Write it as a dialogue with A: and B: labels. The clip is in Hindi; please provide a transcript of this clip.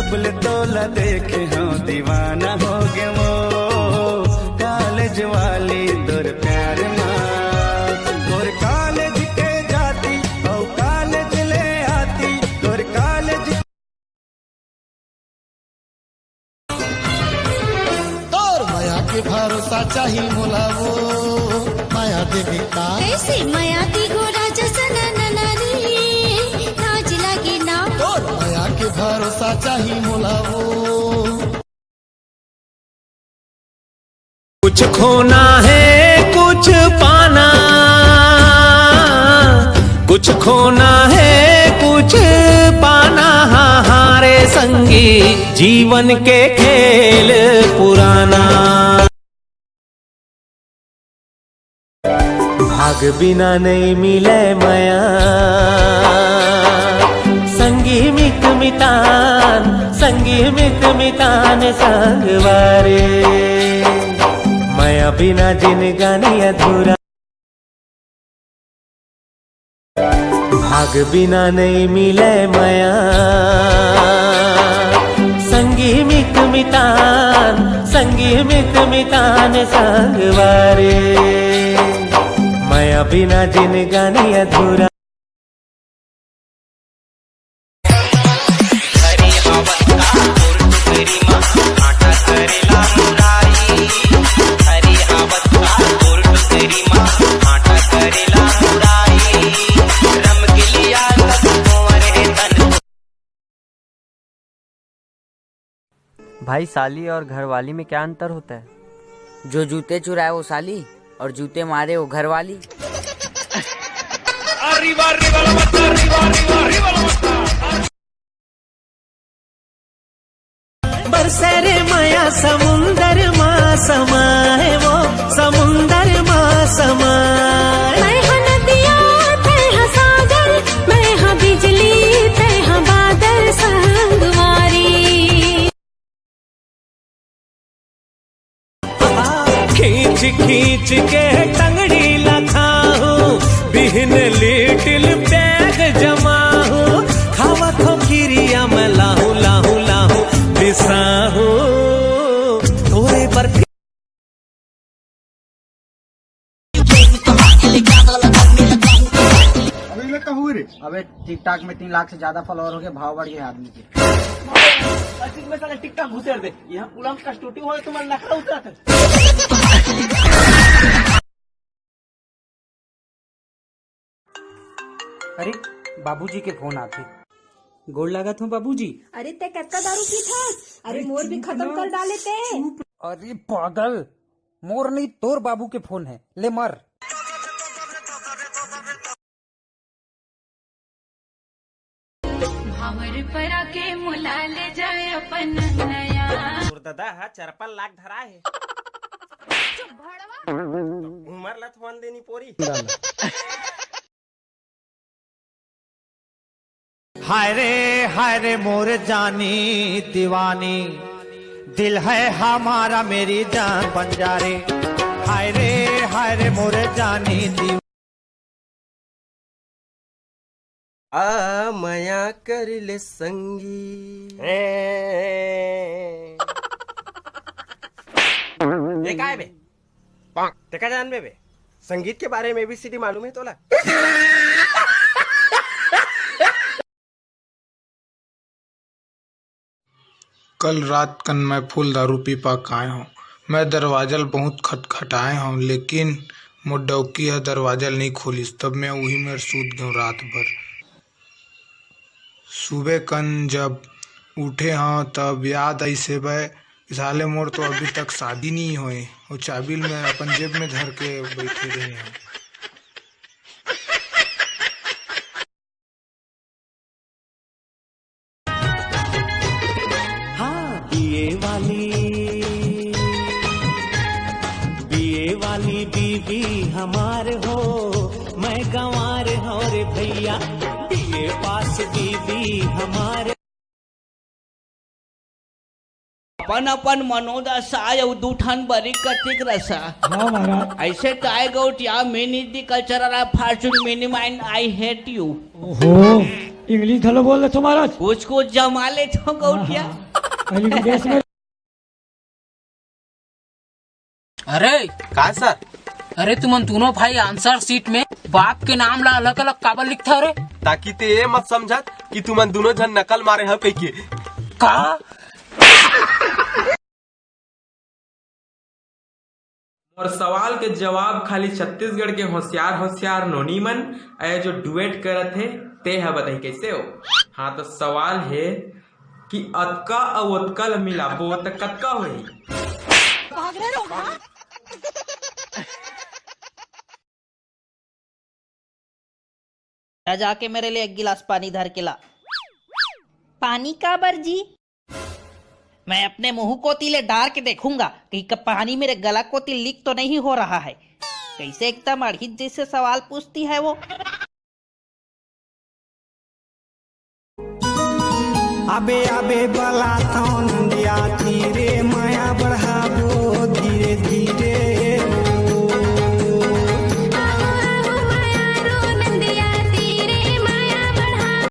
A: जबल तोला देखे हो दीवाना हो गए वो कॉलेज वाली तोर प्यार माँ तोर कॉलेज के जाती ओ कॉलेज ले आती तोर कॉलेज
B: तोर माया के भरोसा चाहिए मोला वो माया देवी का
C: कैसे माया दी गोरा जसन ननरी राज लगी ना
B: तोर माया के भरोसा चाहिए मोला वो
D: कुछ खोना है कुछ पाना कुछ खोना है कुछ पाना हारे संगी जीवन के खेल पुराना भाग बिना नहीं मिले माया संगी मित मितान संगवारे माया बिना जिनगानी अधूरा भाग बिना नहीं मिले माया संगी मितान संगवारे माया बिना जिनगानी अधूरा
E: भाई साली और घरवाली में क्या अंतर होता है?
F: जो जूते चुराए वो साली और जूते मारे वो घरवाली।
D: बरसे रे माया समुंदर माँ समाए वो समुंदर माँ समाए
C: मैं हाँ नदिया तै हाँ सागर मैं हाँ बिजली तै हाँ बादल संगवारी
D: खींच खींच के टंगड़ी लखाहू बिहन लिटिल बैग जमाहू खावा खो खीरिया में लाहू लाहू लाहू दिसाहू तोरे पर
F: अबे टिकटॉक में 3 लाख से ज्यादा फॉलोअर हो गए, भाव बढ़ गया आदमी के।
G: टिकटॉक घुसेर दे यहाँ पुलम का स्टूडियो हो तुम्हारा नखरा उतरा था।
E: अरे बाबूजी के फोन आते गोड़ लगा था बाबूजी।
H: अरे ते कत्ता दारू पी था? अरे मोर भी खत्म कर डाले ते।
E: अरे पागल मोर नहीं तोर बाबू के फोन है ले मर।
C: भावर पर आके मुला ले जाए अपन नया
G: दादा हा 4-5 लाख धरा है उमर लथवान देनी पोरी।
D: हाय रे मोर जानी दीवानी दिल है हमारा मेरी जान बंजारे हाय रे मोर जानी दीवानी
G: आ माया कर ले संगी ये काय बे देखा जान बे संगीत के बारे में ABCD मालूम है तोला?
I: कल रात कन मैं फुल दारू पी पा आए हूँ। मैं दरवाजल बहुत खटखटाए हूँ लेकिन मुडौकी है दरवाजल नहीं खोलिस। तब मैं वही में सूत गया रात भर। सुबह कन जब उठे हाँ तब याद आई से भाई साले मोर तो अभी तक शादी नहीं हुए और चाबिल में अपन जेब में धर के बैठे रहे हैं।
D: बीए वाली बीबी हमार हो मैं गंवार हो रे भैया बीए पास बीबी हमारे
J: अपन अपन मनोदशा दूठन बरी कतिक रसा ऐसे काय गौट या मिनी दी cultural fortune mini mind I hate you
K: English धलो बोल रहे तुम्हारा
J: कुछ कुछ जमा ले तो गौठिया।
K: विदेश में।
E: अरे
G: का सर?
E: अरे तुम दोनों भाई आंसर शीट में बाप के नाम ला अलग अलग काबर लिखता रे?
G: ताकि ते ये मत समझत कि तुम दोनों जन नकल मारे है कह के।
E: का
L: और सवाल के जवाब खाली छत्तीसगढ़ के होशियार होशियार नोनीमन जो डुएट करत थे ते है बताई कैसे हो। हाँ तो सवाल है कि अतका और उतका ल मिलाबो तो कतका होई?
J: जाके मेरे लिए एक गिलास पानी धर के ला।
H: पानी का बरजी?
J: मैं अपने मुंह को तिले डार के देखूंगा कहीं का पानी मेरे गला को तिल लीक तो नहीं हो रहा है। कैसे एकदम अड़हित जैसे सवाल पूछती है वो।
A: अबे अबे बला